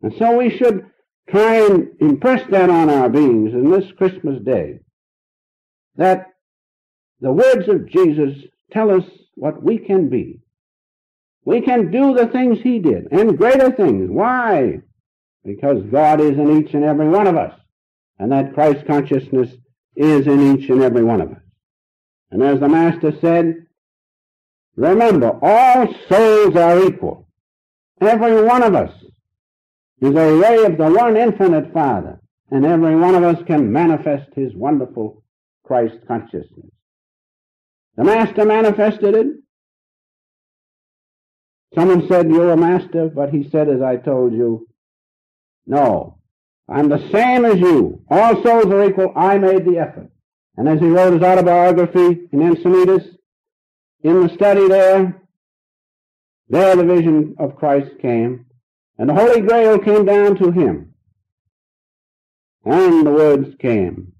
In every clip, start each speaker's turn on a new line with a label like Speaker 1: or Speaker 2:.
Speaker 1: And so we should try and impress that on our beings in this Christmas day, that the words of Jesus tell us what we can be. We can do the things he did, and greater things. Why? Because God is in each and every one of us, and that Christ consciousness is in each and every one of us. And as the Master said, remember, all souls are equal. Every one of us is a ray of the one infinite Father, and every one of us can manifest his wonderful Christ consciousness. The Master manifested it. Someone said, you're a master, but he said, as I told you, no, I'm the same as you. All souls are equal. I made the effort. And as he wrote his autobiography in Encinitas, in the study there the vision of Christ came, and the Holy Grail came down to him. And the words came,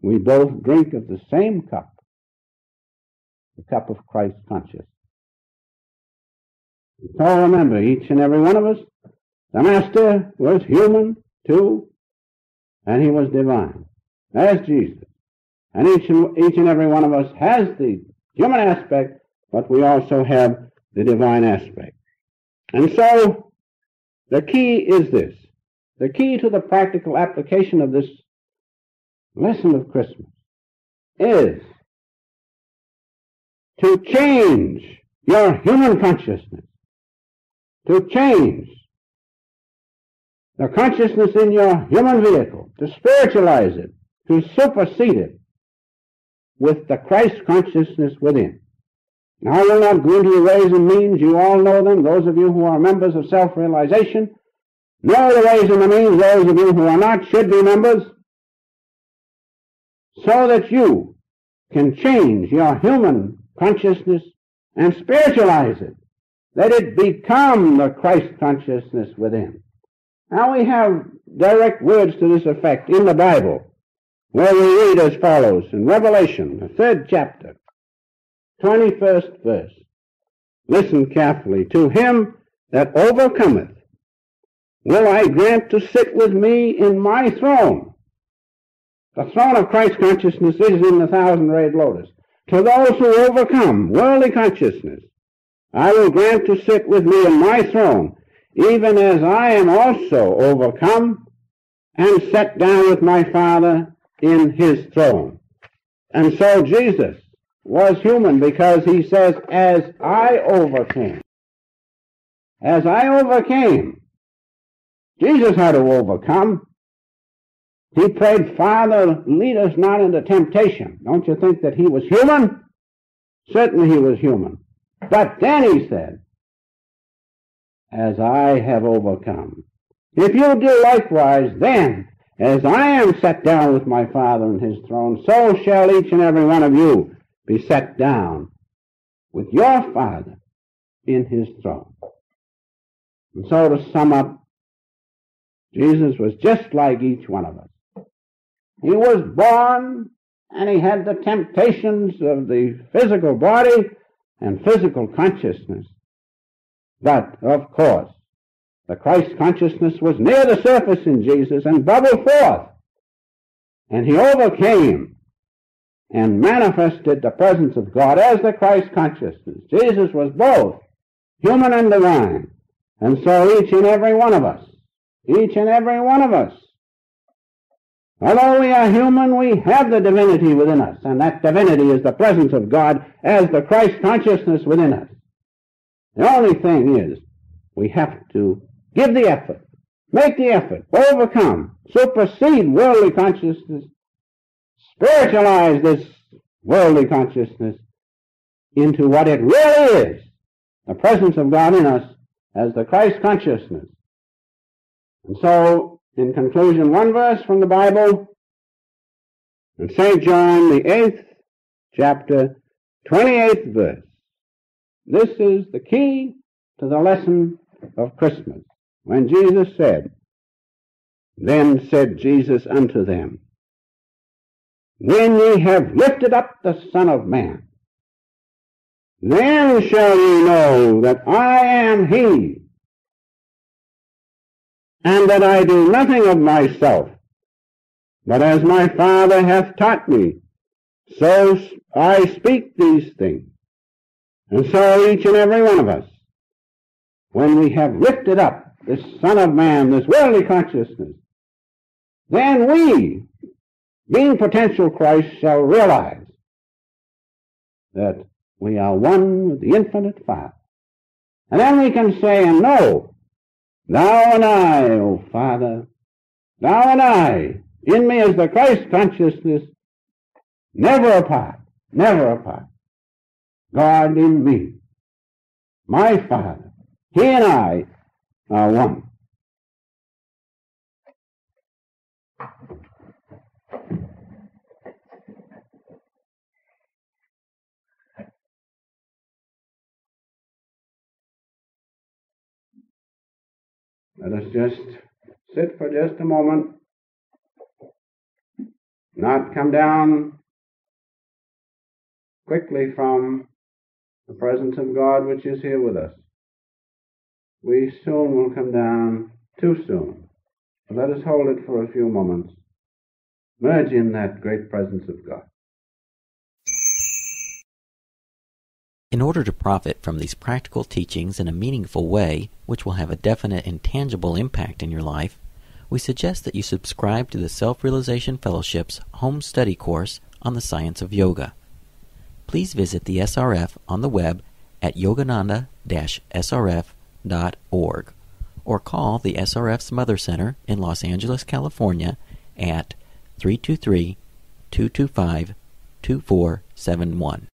Speaker 1: we both drink of the same cup, the cup of Christ consciousness. So remember, each and every one of us, the Master was human too, and he was divine, as Jesus. And each and every one of us has the human aspect, but we also have the divine aspect. And so, the key is this. The key to the practical application of this lesson of Christmas is to change your human consciousness, to change the consciousness in your human vehicle, to spiritualize it, to supersede it with the Christ consciousness within. Now, I will not go into the ways and means. You all know them. Those of you who are members of self-realization know the ways and the means. Those of you who are not should be members, so that you can change your human consciousness and spiritualize it. Let it become the Christ consciousness within. Now, we have direct words to this effect in the Bible, where we read as follows in Revelation, the 3rd chapter, 21st verse. Listen carefully. To him that overcometh will I grant to sit with me in my throne. The throne of Christ consciousness is in the thousand-rayed lotus. To those who overcome worldly consciousness, I will grant to sit with me in my throne, even as I am also overcome and sat down with my Father in his throne. And so Jesus was human, because he says, as I overcame. As I overcame. Jesus had to overcome. He prayed, Father, lead us not into temptation. Don't you think that he was human? Certainly he was human. But then he said, as I have overcome. If you do likewise, then, as I am set down with my Father in his throne, so shall each and every one of you be set down with your Father in his throne. And so to sum up, Jesus was just like each one of us. He was born, and he had the temptations of the physical body and physical consciousness. But, of course, the Christ consciousness was near the surface in Jesus and bubbled forth. And he overcame and manifested the presence of God as the Christ consciousness. Jesus was both human and divine. And so each and every one of us, although we are human, we have the divinity within us, and that divinity is the presence of God as the Christ consciousness within us. The only thing is, we have to give the effort, make the effort, overcome, supersede worldly consciousness, spiritualize this worldly consciousness into what it really is, the presence of God in us as the Christ consciousness. And so, in conclusion, one verse from the Bible, in St. John, the 8th chapter, 28th verse. This is the key to the lesson of Christmas. When Jesus said, Then said Jesus unto them, When ye have lifted up the Son of Man, then shall ye know that I am he, and that I do nothing of myself, but as my Father hath taught me, so I speak these things. And so each and every one of us, when we have lifted up this Son of Man, this worldly consciousness, then we, being potential Christ, shall realize that we are one with the infinite Father. And then we can say and know, thou and I, O Father, thou and I, in me is the Christ consciousness, never apart, never apart. God in me, my Father, He and I are one. Let us just sit for just a moment, not come down quickly from the presence of God which is here with us. We soon will come down, too soon. But let us hold it for a few moments. Merge in that great presence of God.
Speaker 2: In order to profit from these practical teachings in a meaningful way, which will have a definite and tangible impact in your life, we suggest that you subscribe to the Self-Realization Fellowship's home study course on the science of yoga. Please visit the SRF on the web at yogananda-srf.org or call the SRF's Mother Center in Los Angeles, California at 323-225-2471.